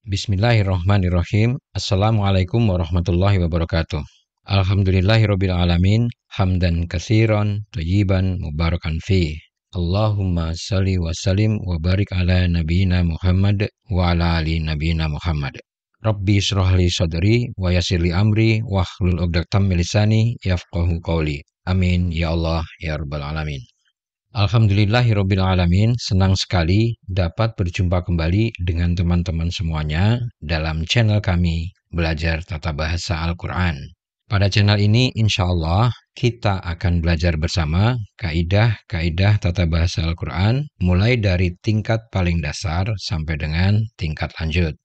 Bismillahirrahmanirrahim. Assalamualaikum warahmatullahi wabarakatuh. Alhamdulillahirabbil alamin, hamdan katsiran thayyiban mubarakan fi. Allahumma shalli wa sallim wa barik ala nabiyyina Muhammad wa ala ali nabiyyina Muhammad. Rabbi shrah li sadri wa yassir li amri wahlul 'uqdatam min lisani yafqahu qawli. Amin ya Allah ya rabbal alamin. Alhamdulillahirabbil alamin, senang sekali dapat berjumpa kembali dengan teman-teman semuanya dalam channel kami Belajar Tata Bahasa Al-Quran. Pada channel ini insya Allah kita akan belajar bersama kaidah-kaidah tata bahasa Al-Quran mulai dari tingkat paling dasar sampai dengan tingkat lanjut.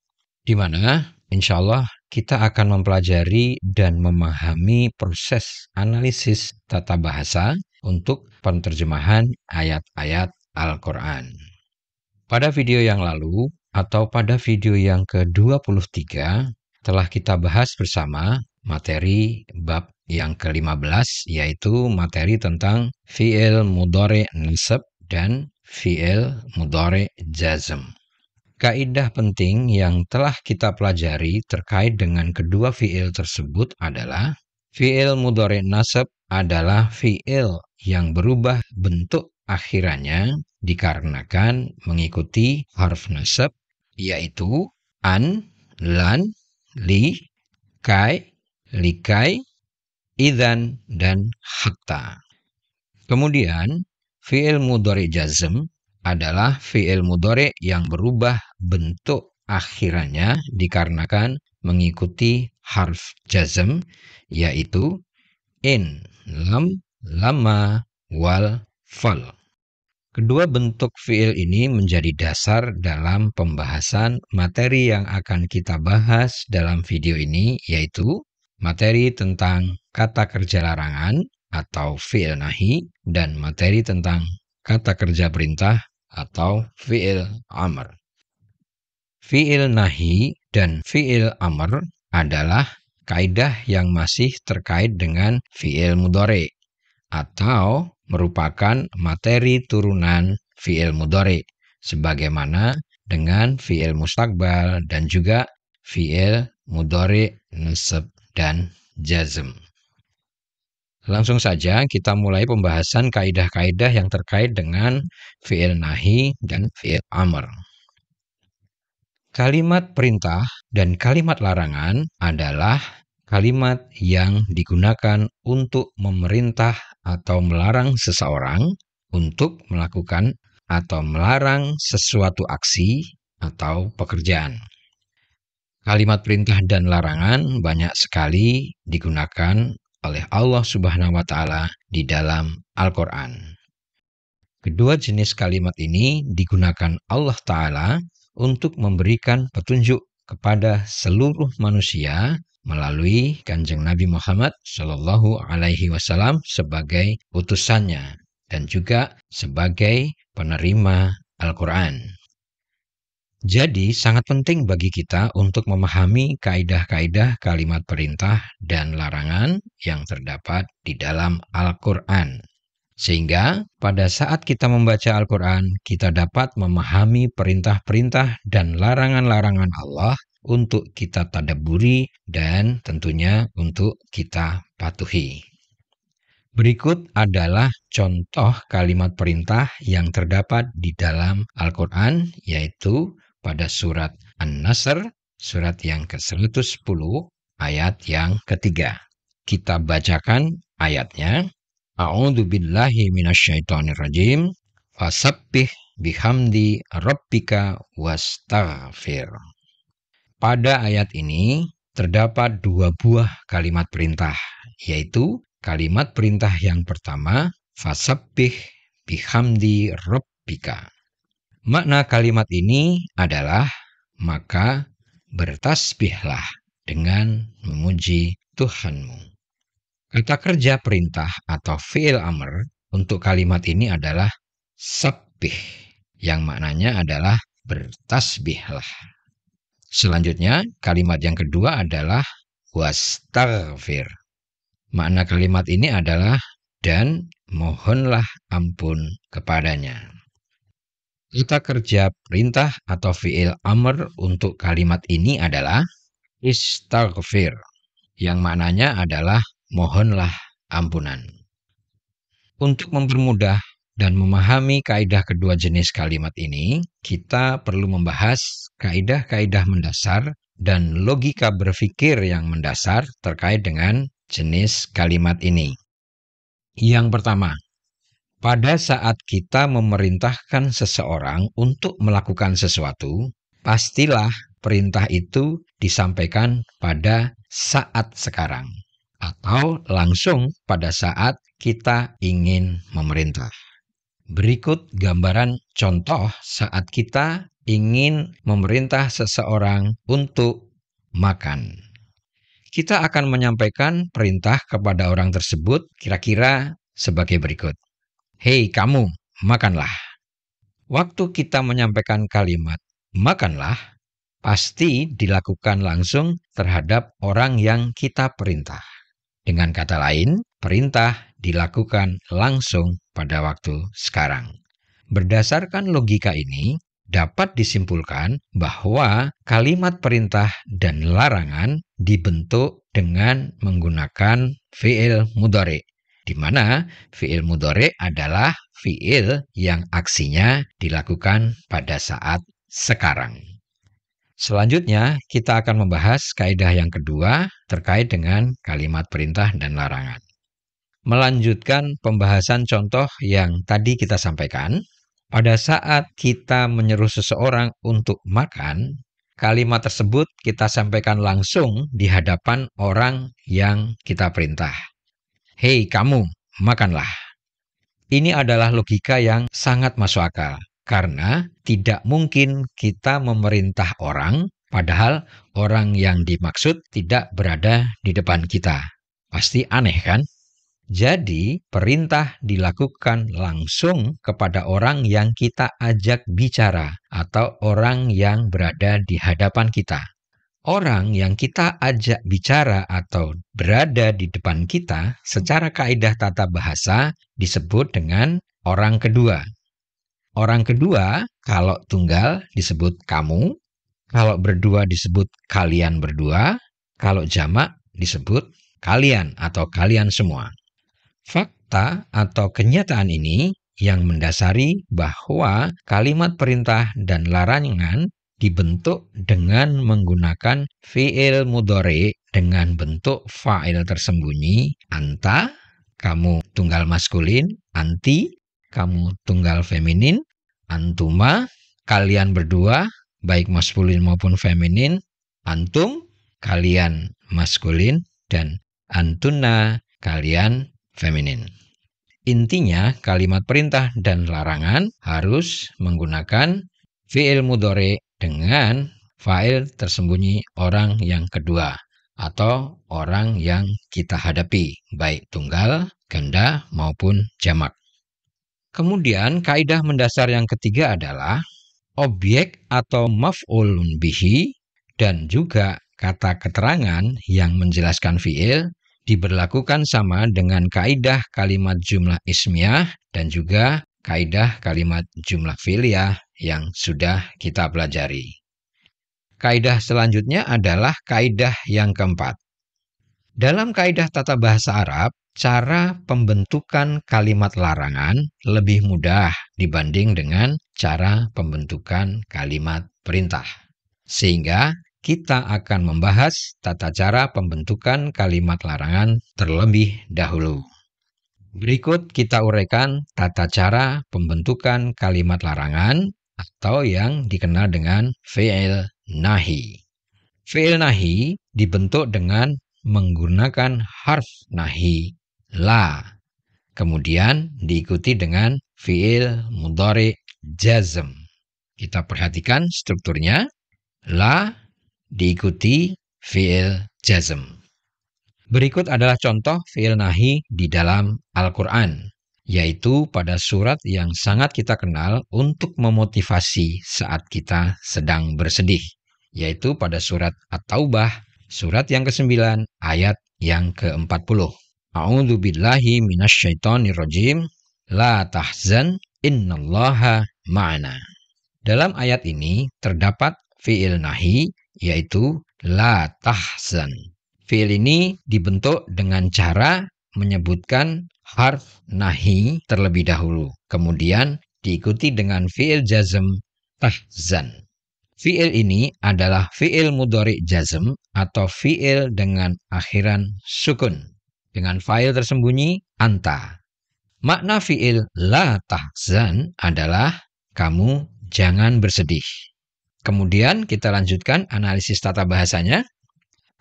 Di mana insya Allah kita akan mempelajari dan memahami proses analisis tata bahasa untuk penerjemahan ayat-ayat Al-Quran. Pada video yang lalu atau pada video yang ke-23 telah kita bahas bersama materi bab yang ke-15, yaitu materi tentang fi'il mudhari' nasab dan fi'il mudhari' jazm. Kaidah penting yang telah kita pelajari terkait dengan kedua fi'il tersebut adalah fi'il mudhari' nasab adalah fi'il yang berubah bentuk akhirannya dikarenakan mengikuti harf nasab, yaitu an, lan, li, kai, likai, idzan, dan hatta. Kemudian fi'il mudhari' jazm adalah fi'il mudhari' yang berubah bentuk akhirannya dikarenakan mengikuti harf jazm, yaitu in, lam, lama, wal, fal. Kedua bentuk fi'il ini menjadi dasar dalam pembahasan materi yang akan kita bahas dalam video ini, yaitu materi tentang kata kerja larangan atau fi'il nahi dan materi tentang kata kerja perintah atau fi'il amr. Fi'il nahi dan fi'il amr adalah kaidah yang masih terkait dengan fi'il mudhari' atau merupakan materi turunan fi'il mudhari' sebagaimana dengan fi'il mustaqbal dan juga fi'il mudhari' nasab dan jazm. Langsung saja kita mulai pembahasan kaidah-kaidah yang terkait dengan fi'il nahi dan fi'il amr. Kalimat perintah dan kalimat larangan adalah kalimat yang digunakan untuk memerintah atau melarang seseorang untuk melakukan atau melarang sesuatu aksi atau pekerjaan. Kalimat perintah dan larangan banyak sekali digunakan oleh Allah Subhanahu wa Ta'ala di dalam Al-Quran. Kedua jenis kalimat ini digunakan Allah Ta'ala untuk memberikan petunjuk kepada seluruh manusia melalui Kanjeng Nabi Muhammad Shallallahu Alaihi Wasallam sebagai utusannya dan juga sebagai penerima Al-Quran. Jadi sangat penting bagi kita untuk memahami kaidah-kaidah kalimat perintah dan larangan yang terdapat di dalam Al-Quran. Sehingga pada saat kita membaca Al-Quran, kita dapat memahami perintah-perintah dan larangan-larangan Allah untuk kita tadabburi dan tentunya untuk kita patuhi. Berikut adalah contoh kalimat perintah yang terdapat di dalam Al-Quran, yaitu pada surat An-Nasr, surat yang ke-110, ayat yang ketiga. Kita bacakan ayatnya. A'udzu billahi minasyaitonir rajim. Fasabbih bihamdi rabbika wastaghfir. Pada ayat ini terdapat dua buah kalimat perintah, yaitu kalimat perintah yang pertama, fasabbih bihamdi rabbika. Makna kalimat ini adalah maka bertasbihlah dengan memuji Tuhanmu. Kata kerja perintah atau fi'il amr untuk kalimat ini adalah sabbih, yang maknanya adalah bertasbihlah. Selanjutnya, kalimat yang kedua adalah wastaghfir. Makna kalimat ini adalah dan mohonlah ampun kepadanya. Kata kerja perintah atau fi'il amr untuk kalimat ini adalah istaghfir, yang maknanya adalah mohonlah ampunan. Untuk mempermudah dan memahami kaidah kedua jenis kalimat ini, kita perlu membahas kaidah-kaidah mendasar dan logika berpikir yang mendasar terkait dengan jenis kalimat ini. Yang pertama, pada saat kita memerintahkan seseorang untuk melakukan sesuatu, pastilah perintah itu disampaikan pada saat sekarang atau langsung pada saat kita ingin memerintah. Berikut gambaran contoh saat kita ingin memerintah seseorang untuk makan. Kita akan menyampaikan perintah kepada orang tersebut kira-kira sebagai berikut. Hei kamu, makanlah. Waktu kita menyampaikan kalimat makanlah, pasti dilakukan langsung terhadap orang yang kita perintah. Dengan kata lain, perintah dilakukan langsung pada waktu sekarang. Berdasarkan logika ini, dapat disimpulkan bahwa kalimat perintah dan larangan dibentuk dengan menggunakan fi'il mudhari, di mana fi'il mudhari adalah fi'il yang aksinya dilakukan pada saat sekarang. Selanjutnya, kita akan membahas kaidah yang kedua terkait dengan kalimat perintah dan larangan. Melanjutkan pembahasan contoh yang tadi kita sampaikan, pada saat kita menyeru seseorang untuk makan, kalimat tersebut kita sampaikan langsung di hadapan orang yang kita perintah. Hei kamu, makanlah. Ini adalah logika yang sangat masuk akal. Karena tidak mungkin kita memerintah orang, padahal orang yang dimaksud tidak berada di depan kita. Pasti aneh kan? Jadi, perintah dilakukan langsung kepada orang yang kita ajak bicara atau orang yang berada di hadapan kita. Orang yang kita ajak bicara atau berada di depan kita secara kaidah tata bahasa disebut dengan orang kedua. Orang kedua, kalau tunggal disebut kamu, kalau berdua disebut kalian berdua, kalau jamak disebut kalian atau kalian semua. Fakta atau kenyataan ini yang mendasari bahwa kalimat perintah dan larangan dibentuk dengan menggunakan fi'il mudhari dengan bentuk fa'il tersembunyi anta, kamu tunggal maskulin, anti, kamu tunggal feminin, antuma, kalian berdua, baik maskulin maupun feminin, antum, kalian maskulin, dan antuna, kalian feminin. Intinya, kalimat perintah dan larangan harus menggunakan fi'il mudhari dengan fa'il tersembunyi orang yang kedua atau orang yang kita hadapi, baik tunggal, ganda, maupun jamak. Kemudian kaidah mendasar yang ketiga adalah objek atau maf'ulun bihi dan juga kata keterangan yang menjelaskan fi'il diberlakukan sama dengan kaidah kalimat jumlah ismiyah dan juga kaidah kalimat jumlah fi'liyah yang sudah kita pelajari. Kaidah selanjutnya adalah kaidah yang keempat. Dalam kaidah tata bahasa Arab, cara pembentukan kalimat larangan lebih mudah dibanding dengan cara pembentukan kalimat perintah. Sehingga kita akan membahas tata cara pembentukan kalimat larangan terlebih dahulu. Berikut kita uraikan tata cara pembentukan kalimat larangan atau yang dikenal dengan fi'il nahi. Fi'il nahi dibentuk dengan menggunakan harf nahi la, kemudian diikuti dengan fi'il mudhari jazm. Kita perhatikan strukturnya, la diikuti fi'il jazm. Berikut adalah contoh fi'il nahi di dalam Al-Quran, yaitu pada surat yang sangat kita kenal untuk memotivasi saat kita sedang bersedih, yaitu pada surat At-Taubah, surat yang ke-9, ayat yang ke-40. A'udzu billahi minasyaitonir rajim. La tahzan innallaha ma'ana. Dalam ayat ini terdapat fi'il nahi, yaitu la tahzan. Fi'il ini dibentuk dengan cara menyebutkan harf nahi terlebih dahulu, kemudian diikuti dengan fi'il jazm tahzan. Fi'il ini adalah fi'il mudhari jazm atau fi'il dengan akhiran sukun dengan fa'il tersembunyi anta. Makna fi'il la tahzan adalah kamu jangan bersedih. Kemudian kita lanjutkan analisis tata bahasanya.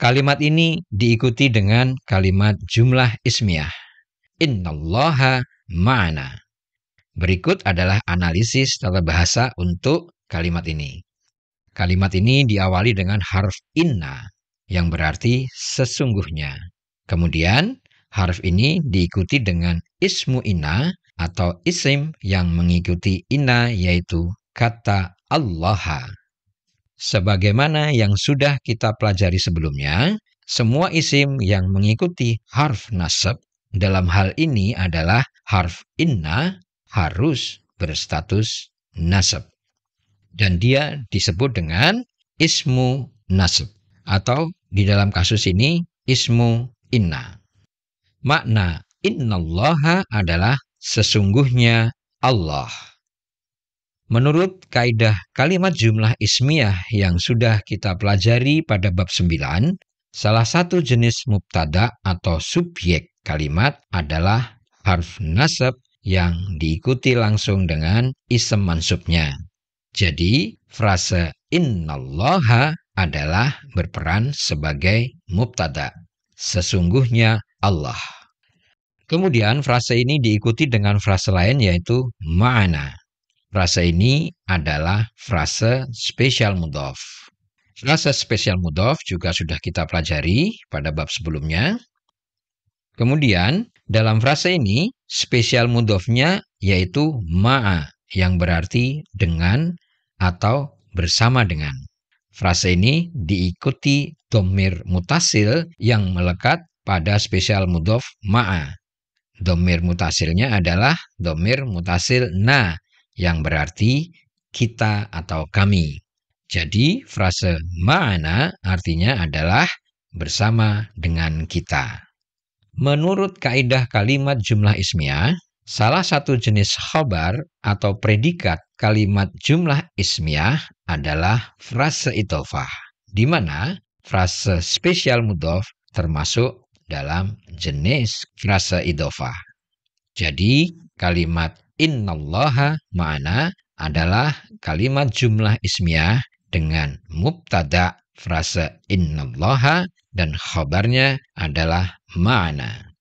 Kalimat ini diikuti dengan kalimat jumlah ismiyah. Innallaha ma'ana. Berikut adalah analisis tata bahasa untuk kalimat ini. Kalimat ini diawali dengan harf inna yang berarti sesungguhnya. Kemudian harf ini diikuti dengan ismu inna atau isim yang mengikuti inna, yaitu kata Allah. Sebagaimana yang sudah kita pelajari sebelumnya, semua isim yang mengikuti harf nasab dalam hal ini adalah harf inna harus berstatus nasab. Dan dia disebut dengan ismu nasab atau di dalam kasus ini ismu inna. Makna innallaha adalah sesungguhnya Allah. Menurut kaidah kalimat jumlah ismiyah yang sudah kita pelajari pada bab 9, salah satu jenis mubtada atau subjek kalimat adalah harf nasab yang diikuti langsung dengan isem mansubnya. Jadi, frase innallaha adalah berperan sebagai mubtada. Sesungguhnya Allah. Kemudian frase ini diikuti dengan frase lain, yaitu ma'ana. Frase ini adalah frase spesial mudhof. Frase spesial mudhof juga sudah kita pelajari pada bab sebelumnya. Kemudian dalam frase ini spesial mudhofnya yaitu ma'a yang berarti dengan atau bersama dengan. Frase ini diikuti dhamir mutasil yang melekat pada spesial mudhof ma'a. Dhamir mutasilnya adalah dhamir mutasil na yang berarti kita atau kami. Jadi frase ma'ana artinya adalah bersama dengan kita. Menurut kaidah kalimat jumlah ismiyah, salah satu jenis khabar atau predikat kalimat jumlah ismiyah adalah frase idhofah, di mana frase spesial mudhof termasuk dalam jenis frase idhofah. Jadi kalimat innallaha ma'ana adalah kalimat jumlah ismiyah dengan mubtada frase innallaha dan khabarnya adalah ma'ana.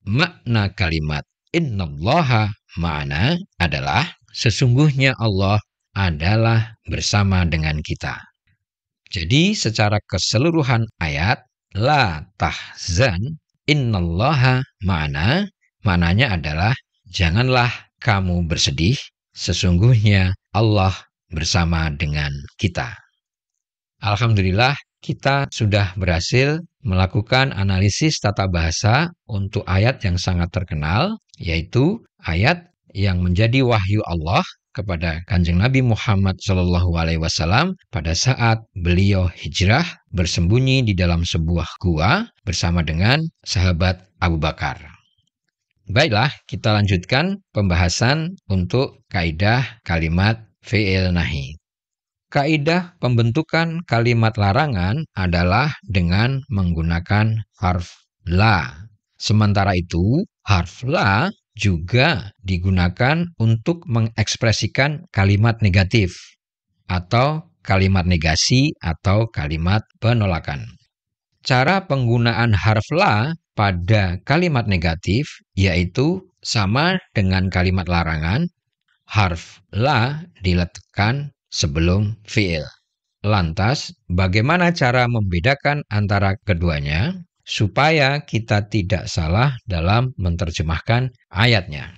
Makna kalimat innallaha ma'ana adalah sesungguhnya Allah adalah bersama dengan kita. Jadi secara keseluruhan ayat la tahzan innallaha ma'ana, maknanya adalah janganlah kamu bersedih, sesungguhnya Allah bersama dengan kita. Alhamdulillah, kita sudah berhasil melakukan analisis tata bahasa untuk ayat yang sangat terkenal, yaitu ayat yang menjadi wahyu Allah kepada Kanjeng Nabi Muhammad SAW pada saat beliau hijrah bersembunyi di dalam sebuah gua bersama dengan sahabat Abu Bakar. Baiklah, kita lanjutkan pembahasan untuk kaidah kalimat fi'il nahi. Kaidah pembentukan kalimat larangan adalah dengan menggunakan harf la. Sementara itu, harf la juga digunakan untuk mengekspresikan kalimat negatif atau kalimat negasi atau kalimat penolakan. Cara penggunaan harf la pada kalimat negatif yaitu sama dengan kalimat larangan, harf la diletakkan sebelum fi'il. Lantas, bagaimana cara membedakan antara keduanya supaya kita tidak salah dalam menerjemahkan ayatnya?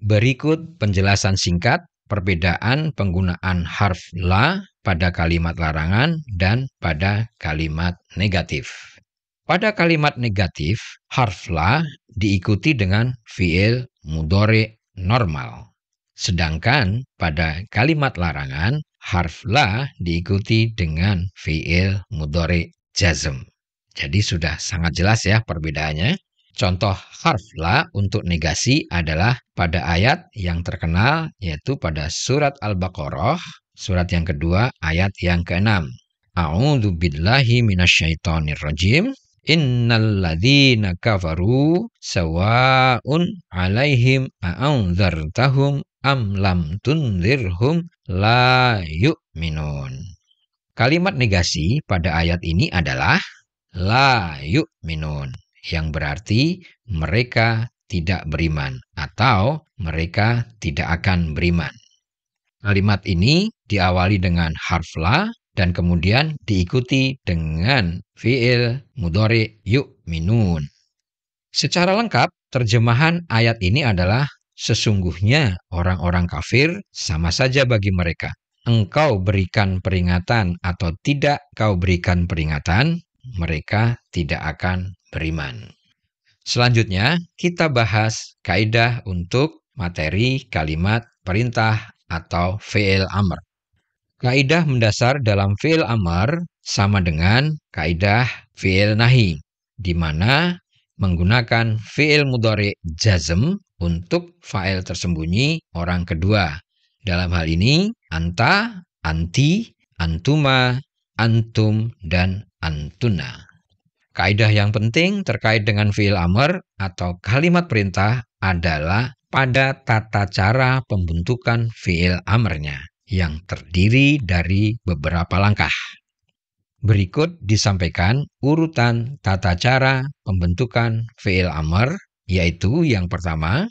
Berikut penjelasan singkat perbedaan penggunaan harf la pada kalimat larangan dan pada kalimat negatif. Pada kalimat negatif, harf la diikuti dengan fi'il mudhari normal. Sedangkan pada kalimat larangan, harf la diikuti dengan fi'il mudhari jazm. Jadi sudah sangat jelas ya perbedaannya. Contoh harf la untuk negasi adalah pada ayat yang terkenal, yaitu pada surat Al-Baqarah, surat yang kedua, ayat yang ke-6. A'udzu billahi minasyaitonir rajim. Innal ladzina kafaru sawa'un 'alaihim a'anzartahum am lam tunzirhum la yu'minun. Kalimat negasi pada ayat ini adalah la yu'minun, yang berarti mereka tidak beriman atau mereka tidak akan beriman. Kalimat ini diawali dengan harf la dan kemudian diikuti dengan fi'il mudhari yu'minun. Secara lengkap, terjemahan ayat ini adalah sesungguhnya orang-orang kafir sama saja bagi mereka. Engkau berikan peringatan atau tidak kau berikan peringatan, mereka tidak akan beriman. Selanjutnya, kita bahas kaidah untuk materi kalimat perintah atau fi'il amr. Kaidah mendasar dalam fi'il amr sama dengan kaidah fi'il nahi, di mana menggunakan fi'il mudhari jazm untuk fa'il tersembunyi orang kedua. Dalam hal ini, anta, anti, antuma, antum, dan antuna. Kaidah yang penting terkait dengan fi'il amr atau kalimat perintah adalah pada tata cara pembentukan fi'il amrnya, yang terdiri dari beberapa langkah. Berikut disampaikan urutan tata cara pembentukan fi'il amr, yaitu yang pertama,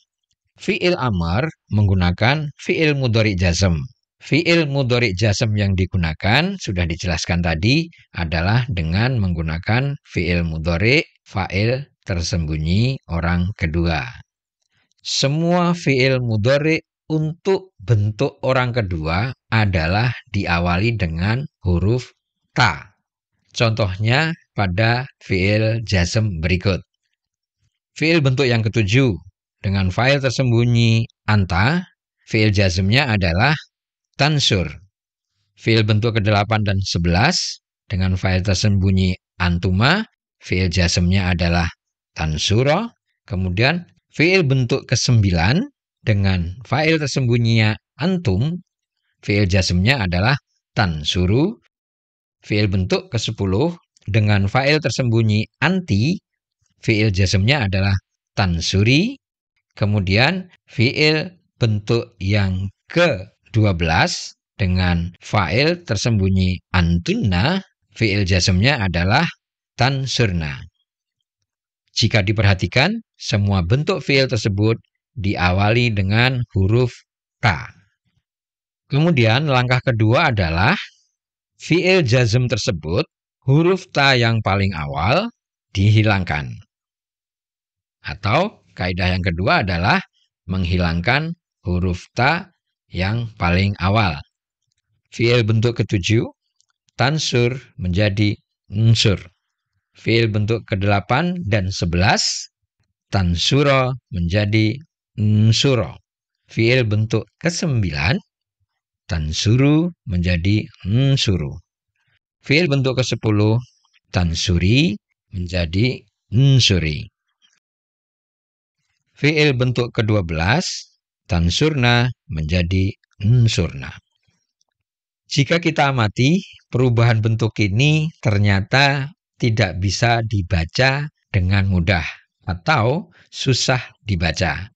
fi'il amr menggunakan fi'il mudhari jazm. Fi'il mudhari jazm yang digunakan sudah dijelaskan tadi adalah dengan menggunakan fi'il mudhari fa'il tersembunyi orang kedua. Semua fi'il mudhari untuk bentuk orang kedua adalah diawali dengan huruf ta. Contohnya pada fi'il jazm berikut. Fi'il bentuk yang ketujuh dengan fa'il tersembunyi anta, fi'il jazmnya adalah tansur. Fi'il bentuk ke-8 dan 11 dengan fa'il tersembunyi antuma, fi'il jazmnya adalah tansura. Kemudian fi'il bentuk ke-9 dengan fa'il tersembunyinya antum, fi'il jazmnya adalah tansuru. Fi'il bentuk ke-10 dengan fa'il tersembunyi anti, fi'il jazmnya adalah tansuri. Kemudian fi'il bentuk yang ke-12 dengan fa'il tersembunyi antunna, fi'il jazmnya adalah tansurna. Jika diperhatikan, semua bentuk fi'il tersebut diawali dengan huruf ta. Kemudian langkah kedua adalah fi'il jazm tersebut, huruf ta yang paling awal dihilangkan. Atau kaidah yang kedua adalah menghilangkan huruf ta yang paling awal. Fi'il bentuk ke-7, tansur menjadi unsur. Fi'il bentuk ke-8 dan 11, tansuro menjadi unsuro. Fi'il bentuk ke-9, tansuru menjadi unsuru. Fi'il bentuk ke-10, tansuri menjadi unsuri. Fi'il bentuk ke-12, tansurna menjadi unsurna. Jika kita amati, perubahan bentuk ini ternyata tidak bisa dibaca dengan mudah atau susah dibaca.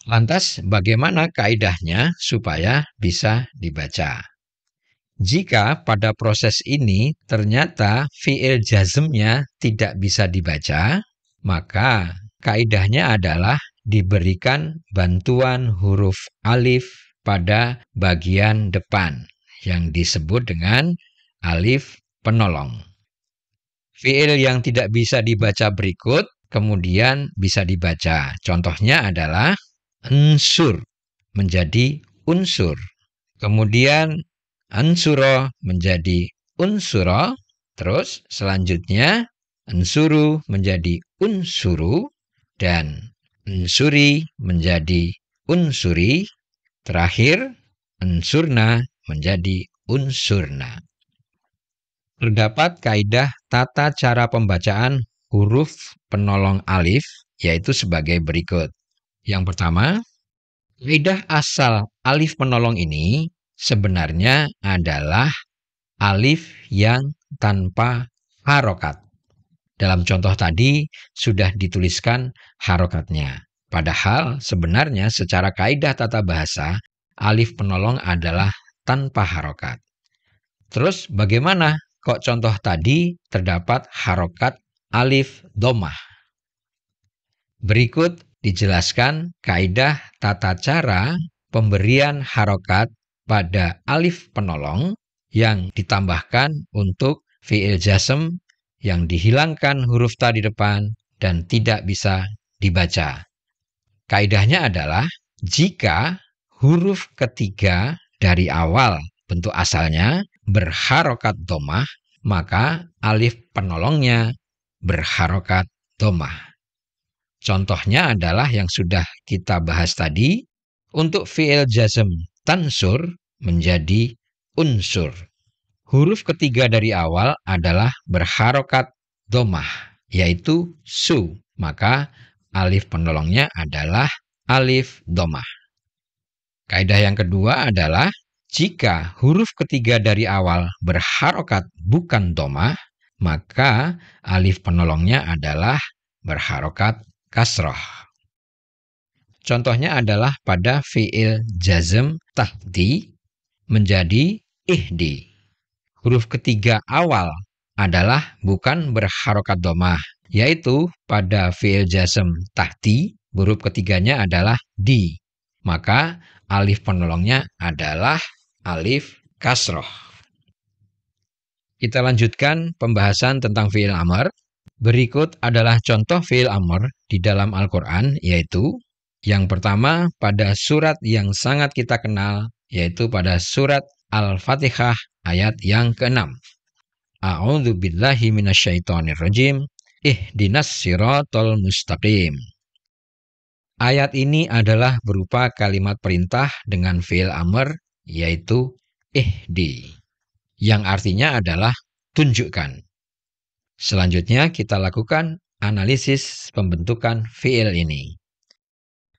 Lantas, bagaimana kaidahnya supaya bisa dibaca? Jika pada proses ini ternyata fi'il jazmnya tidak bisa dibaca, maka kaidahnya adalah diberikan bantuan huruf alif pada bagian depan yang disebut dengan alif penolong. Fi'il yang tidak bisa dibaca berikut kemudian bisa dibaca. Contohnya adalah unsur menjadi unsur. Kemudian ansuro menjadi unsuro. Terus selanjutnya unsuru menjadi unsuru. Dan unsuri menjadi unsuri. Terakhir, unsurna menjadi unsurna. Terdapat kaidah tata cara pembacaan huruf penolong alif, yaitu sebagai berikut. Yang pertama, kaidah asal alif penolong ini sebenarnya adalah alif yang tanpa harokat. Dalam contoh tadi sudah dituliskan harokatnya. Padahal sebenarnya secara kaidah tata bahasa, alif penolong adalah tanpa harokat. Terus bagaimana kok contoh tadi terdapat harokat alif domah? Berikut dijelaskan kaidah tata cara pemberian harokat pada alif penolong yang ditambahkan untuk fi'il jazm yang dihilangkan huruf ta di depan dan tidak bisa dibaca. Kaidahnya adalah jika huruf ketiga dari awal bentuk asalnya berharokat domah, maka alif penolongnya berharokat domah. Contohnya adalah yang sudah kita bahas tadi, untuk fi'il jazm tansur menjadi unsur. Huruf ketiga dari awal adalah berharokat domah, yaitu su. Maka alif penolongnya adalah alif domah. Kaidah yang kedua adalah jika huruf ketiga dari awal berharokat bukan domah, maka alif penolongnya adalah berharokat kasroh. Contohnya adalah pada fi'il jazm tahdi menjadi ihdi. Huruf ketiga awal adalah bukan berharokat domah, yaitu pada fi'il jazm tahti, huruf ketiganya adalah di. Maka alif penolongnya adalah alif kasroh. Kita lanjutkan pembahasan tentang fi'il amr. Berikut adalah contoh fi'il amr di dalam Al-Quran, yaitu yang pertama pada surat yang sangat kita kenal, yaitu pada surat Al-Fatihah ayat yang ke-6. A'udzu billahi minasyaitonir rajim. Ihdinas siratal mustaqim. Ayat ini adalah berupa kalimat perintah dengan fi'il amr, yaitu ihdi, yang artinya adalah tunjukkan. Selanjutnya kita lakukan analisis pembentukan fi'il ini.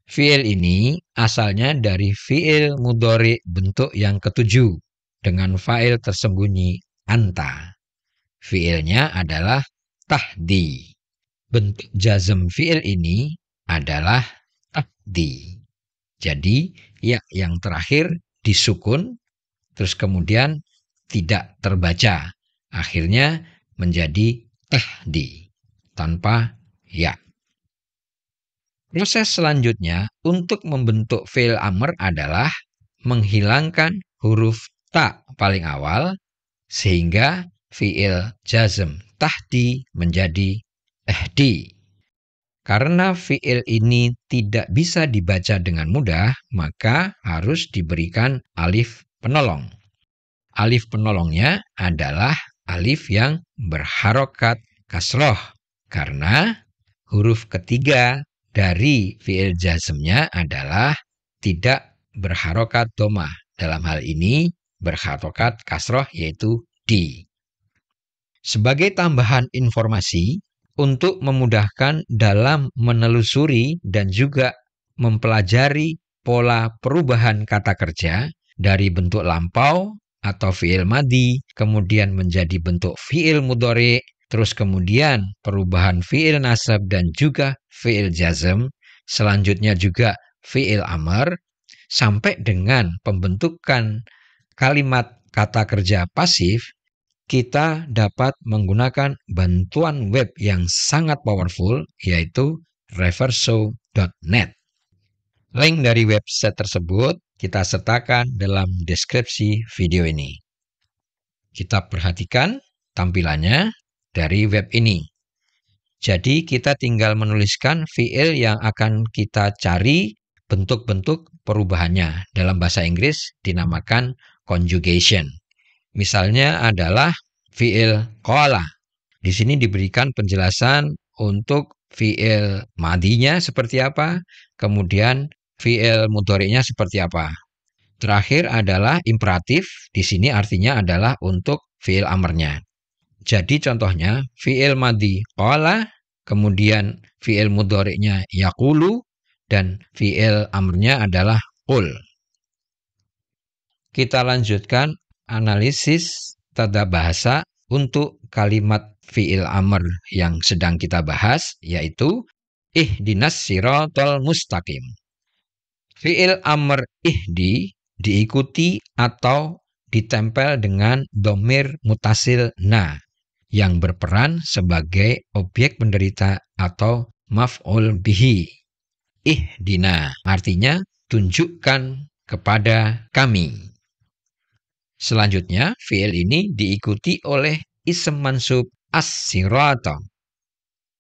Fi'il ini asalnya dari fi'il mudhari bentuk yang ketujuh dengan fa'il tersembunyi anta. Fi'ilnya adalah tahdi. Bentuk jazm fi'il ini adalah tahdi. Jadi ya yang terakhir disukun, terus kemudian tidak terbaca. Akhirnya menjadi tahdi tanpa ya. Proses selanjutnya untuk membentuk fi'il amr adalah menghilangkan huruf ta paling awal sehingga fi'il jazm tahdi menjadi ihdi. Karena fi'il ini tidak bisa dibaca dengan mudah, maka harus diberikan alif penolong. Alif penolongnya adalah alif yang berharokat kasroh, karena huruf ketiga dari fi'il jazmnya adalah tidak berharokat domah. Dalam hal ini berharokat kasroh, yaitu di. Sebagai tambahan informasi, untuk memudahkan dalam menelusuri dan juga mempelajari pola perubahan kata kerja dari bentuk lampau atau fi'il madhi, kemudian menjadi bentuk fi'il mudhari, terus kemudian perubahan fi'il nasab dan juga fi'il jazm, selanjutnya juga fi'il amr, sampai dengan pembentukan kalimat kata kerja pasif, kita dapat menggunakan bantuan web yang sangat powerful, yaitu reverso.net. Link dari website tersebut kita sertakan dalam deskripsi video ini. Kita perhatikan tampilannya dari web ini. Jadi kita tinggal menuliskan fi'il yang akan kita cari bentuk-bentuk perubahannya. Dalam bahasa Inggris dinamakan conjugation. Misalnya adalah fi'il qala. Di sini diberikan penjelasan untuk fi'il madhinya seperti apa, kemudian fi'il mudhari'nya seperti apa. Terakhir adalah imperatif, di sini artinya adalah untuk fi'il amarnya. Jadi contohnya fi'il madhi qala, kemudian fi'il mudhari'nya yaqulu, dan fi'il amrnya adalah qul. Kita lanjutkan analisis tata bahasa untuk kalimat fi'il amr yang sedang kita bahas, yaitu ihdinas siratal mustaqim. Fi'il amr ihdi diikuti atau ditempel dengan dhamir mutasil na yang berperan sebagai objek penderita atau maf'ul bihi. Ihdina artinya tunjukkan kepada kami. Selanjutnya, fi'il ini diikuti oleh ism mansub as-sirata.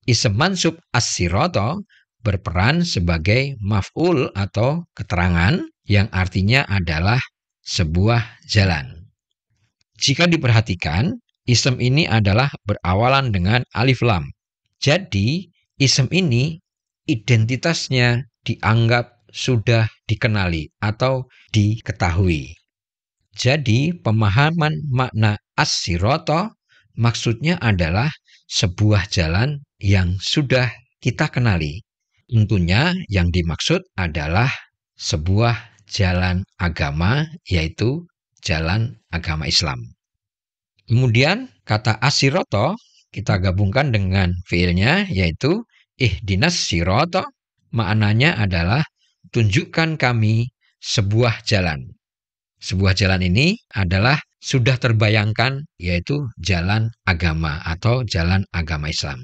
Ism mansub as-sirata berperan sebagai maf'ul atau keterangan yang artinya adalah sebuah jalan. Jika diperhatikan, ism ini adalah berawalan dengan alif lam. Jadi, ism ini identitasnya dianggap sudah dikenali atau diketahui. Jadi, pemahaman makna as-sirata maksudnya adalah sebuah jalan yang sudah kita kenali. Tentunya yang dimaksud adalah sebuah jalan agama, yaitu jalan agama Islam. Kemudian kata as-sirata kita gabungkan dengan fiilnya, yaitu ihdinas sirata. Maknanya adalah tunjukkan kami sebuah jalan. Sebuah jalan ini adalah sudah terbayangkan, yaitu jalan agama atau jalan agama Islam.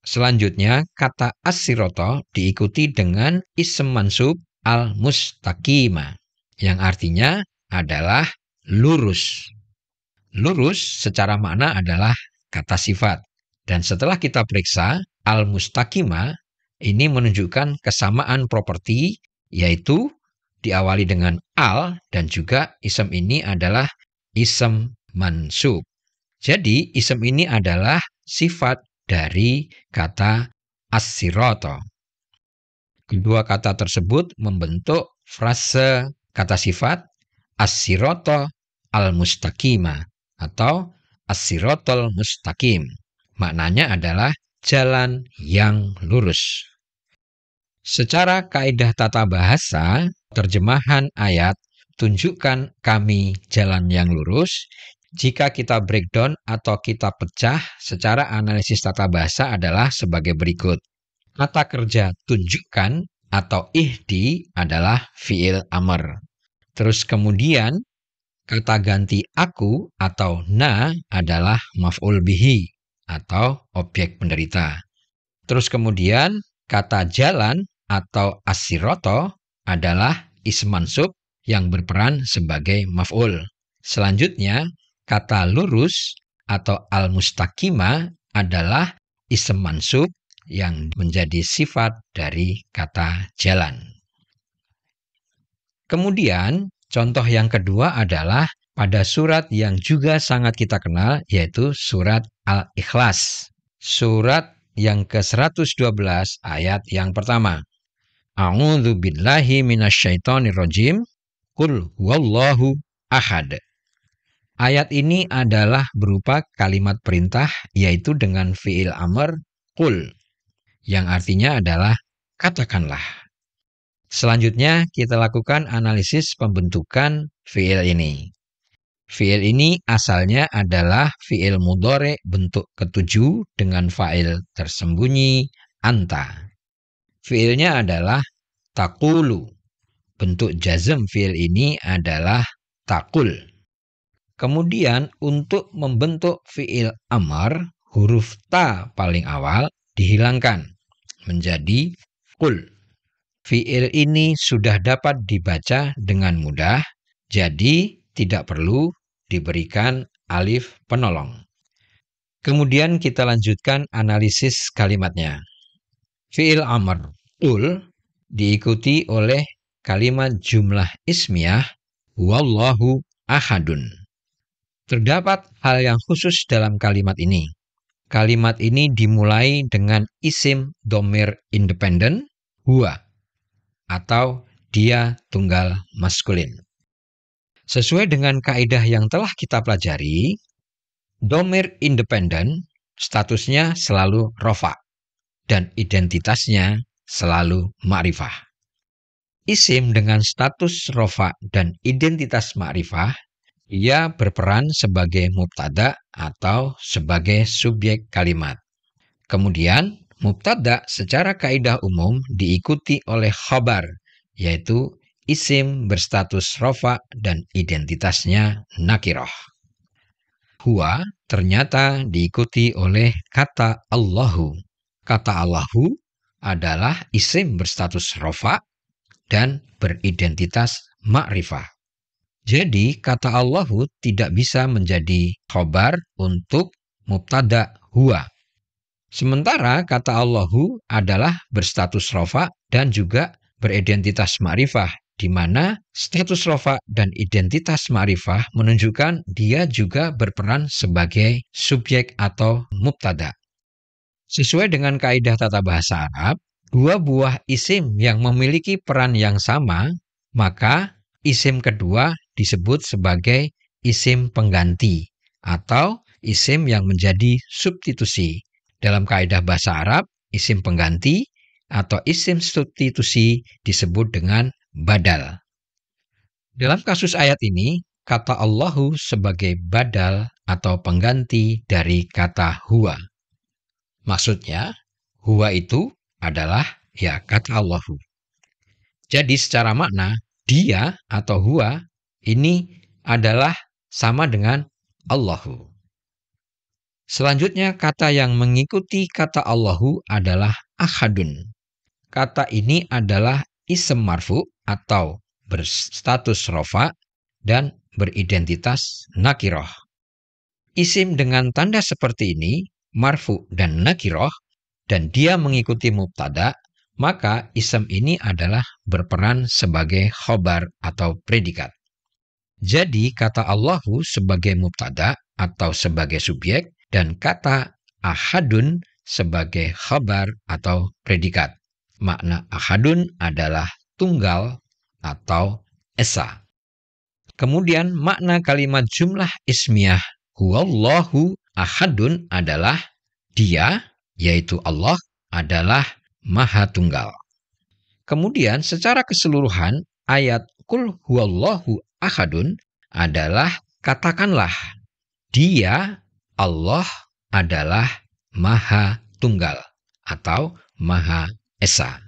Selanjutnya, kata as-sirata diikuti dengan ism mansub al-mustaqima, yang artinya adalah lurus. Lurus secara makna adalah kata sifat. Dan setelah kita periksa, al-mustaqima ini menunjukkan kesamaan properti, yaitu diawali dengan al, dan juga ism ini adalah ism mansub. Jadi, ism ini adalah sifat dari kata as-sirata. Kedua kata tersebut membentuk frase kata sifat as-sirata al-mustaqima atau as-siratal mustaqim. Maknanya adalah jalan yang lurus. Secara kaidah tata bahasa, terjemahan ayat tunjukkan kami jalan yang lurus. Jika kita breakdown atau kita pecah secara analisis tata bahasa adalah sebagai berikut. Kata kerja tunjukkan atau ihdi adalah fi'il amr. Terus kemudian kata ganti aku atau na adalah maf'ul bihi atau objek penderita. Terus kemudian kata jalan atau as-sirata adalah ism mansub yang berperan sebagai maf'ul. Selanjutnya, kata lurus atau al-mustaqima adalah ism mansub yang menjadi sifat dari kata jalan. Kemudian, contoh yang kedua adalah pada surat yang juga sangat kita kenal, yaitu surat Al-Ikhlas. Surat yang ke-112 ayat yang pertama. A'udzu billahi minasyaitonir rajim. Qul huwallahu ahad. Ayat ini adalah berupa kalimat perintah, yaitu dengan fi'il amr qul, yang artinya adalah katakanlah. Selanjutnya kita lakukan analisis pembentukan fi'il ini. Fi'il ini asalnya adalah fi'il mudhari bentuk ketujuh dengan fa'il tersembunyi anta. Fi'ilnya adalah taqulu. Bentuk jazm fi'il ini adalah taqul. Kemudian untuk membentuk fi'il amar, huruf ta paling awal dihilangkan menjadi qul. Fi'il ini sudah dapat dibaca dengan mudah, jadi tidak perlu diberikan alif penolong. Kemudian kita lanjutkan analisis kalimatnya. Fi'il amr qul diikuti oleh kalimat jumlah ismiyah wallahu ahadun. Terdapat hal yang khusus dalam kalimat ini. Kalimat ini dimulai dengan isim dhamir independen huwa atau dia tunggal maskulin. Sesuai dengan kaidah yang telah kita pelajari, dhamir independen statusnya selalu rofa dan identitasnya selalu ma'rifah. Isim dengan status rofa dan identitas ma'rifah, ia berperan sebagai mubtada atau sebagai subjek kalimat. Kemudian, mubtada secara kaidah umum diikuti oleh khabar, yaitu isim berstatus rofa dan identitasnya nakirah. Huwa ternyata diikuti oleh kata Allahu. Kata Allahu adalah isim berstatus rofa dan beridentitas ma'rifah. Jadi kata Allahu tidak bisa menjadi khobar untuk mubtada huwa. Sementara kata Allahu adalah berstatus rofa dan juga beridentitas ma'rifah, di mana status rofa dan identitas ma'rifah menunjukkan dia juga berperan sebagai subjek atau mubtada. Sesuai dengan kaidah tata bahasa Arab, dua buah isim yang memiliki peran yang sama, maka isim kedua disebut sebagai isim pengganti atau isim yang menjadi substitusi. Dalam kaidah bahasa Arab, isim pengganti atau isim substitusi disebut dengan badal. Dalam kasus ayat ini, kata Allahu sebagai badal atau pengganti dari kata huwa. Maksudnya, huwa itu adalah kata Allahu. Jadi secara makna, dia atau huwa ini adalah sama dengan Allahu. Selanjutnya, kata yang mengikuti kata Allahu adalah ahadun. Kata ini adalah ism marfu atau berstatus rofa dan beridentitas nakirah. Isim dengan tanda seperti ini, marfu dan nakirah, dan dia mengikuti mubtada, maka isim ini adalah berperan sebagai khobar atau predikat. Jadi kata Allahu sebagai mubtada atau sebagai subjek dan kata ahadun sebagai khobar atau predikat. Makna ahadun adalah tunggal atau esa. Kemudian makna kalimat jumlah ismiyah huwallahu ahadun adalah dia, yaitu Allah, adalah Maha Tunggal. Kemudian secara keseluruhan ayat Qul huwallahu ahadun adalah katakanlah dia, Allah, adalah Maha Tunggal atau Maha Esa.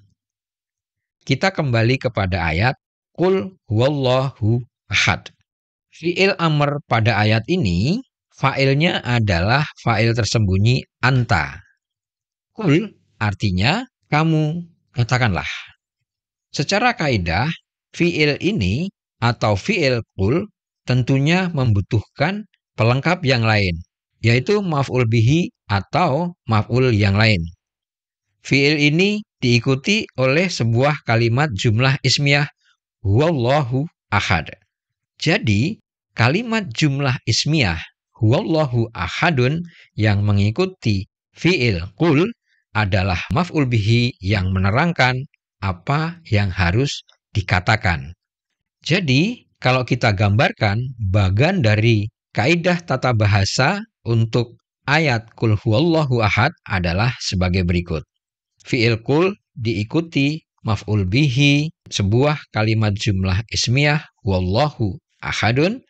Kita kembali kepada ayat Qul huwallahu ahad. Fi'il amr pada ayat ini, fa'ilnya adalah fa'il tersembunyi anta. Qul artinya kamu, katakanlah. Secara kaidah, fi'il ini atau fi'il qul tentunya membutuhkan pelengkap yang lain, yaitu maf'ul bihi atau maf'ul yang lain. Fi'il ini diikuti oleh sebuah kalimat jumlah ismiyah huwallahu ahad. Jadi, kalimat jumlah ismiyah huwallahu ahadun yang mengikuti fi'il qul adalah maf'ul bihi yang menerangkan apa yang harus dikatakan. Jadi, kalau kita gambarkan bagan dari kaidah tata bahasa untuk ayat qul huwallahu ahad adalah sebagai berikut. Fi'il qul diikuti maf'ul bihi sebuah kalimat jumlah ismiyah huwallahu ahadun,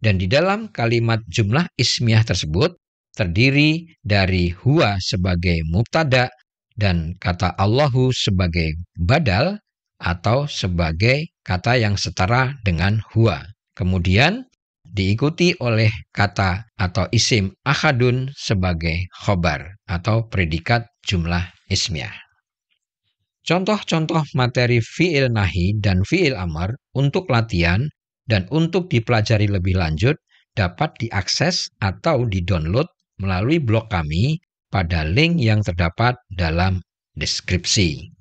dan di dalam kalimat jumlah ismiyah tersebut terdiri dari huwa sebagai mubtada dan kata Allahu sebagai badal atau sebagai kata yang setara dengan huwa. Kemudian diikuti oleh kata atau isim ahadun sebagai khobar atau predikat jumlah ismiyah. Contoh-contoh materi fi'il nahi dan fi'il amr untuk latihan dan untuk dipelajari lebih lanjut dapat diakses atau di-download melalui blog kami pada link yang terdapat dalam deskripsi.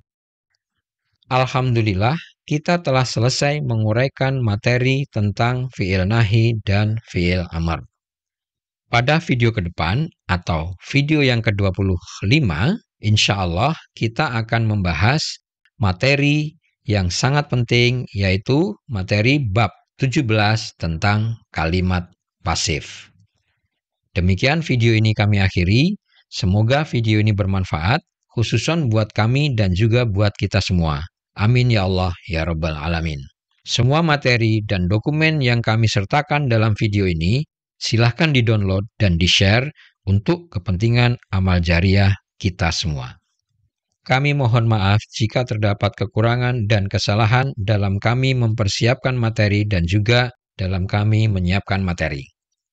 Alhamdulillah, kita telah selesai menguraikan materi tentang fi'il nahi dan fi'il amr. Pada video ke depan atau video yang ke-25, insya Allah kita akan membahas materi yang sangat penting, yaitu materi bab 17 tentang kalimat pasif. Demikian video ini kami akhiri. Semoga video ini bermanfaat, khususon buat kami dan juga buat kita semua. Amin ya Allah ya Rabbal Alamin. Semua materi dan dokumen yang kami sertakan dalam video ini, silahkan di-download dan di-share untuk kepentingan amal jariah kita semua. Kami mohon maaf jika terdapat kekurangan dan kesalahan dalam kami mempersiapkan materi dan juga dalam kami menyiapkan materi.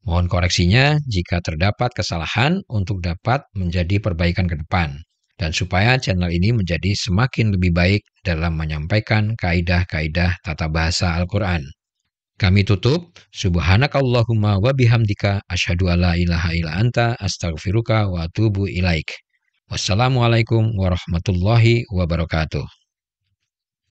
Mohon koreksinya jika terdapat kesalahan untuk dapat menjadi perbaikan ke depan. Dan supaya channel ini menjadi semakin lebih baik dalam menyampaikan kaidah-kaidah tata bahasa Al-Quran. Kami tutup, subhanakallahumma wa bihamdika asyhadu alla ilaha illa anta astaghfiruka wa atubu ilaik. Wassalamualaikum warahmatullahi wabarakatuh.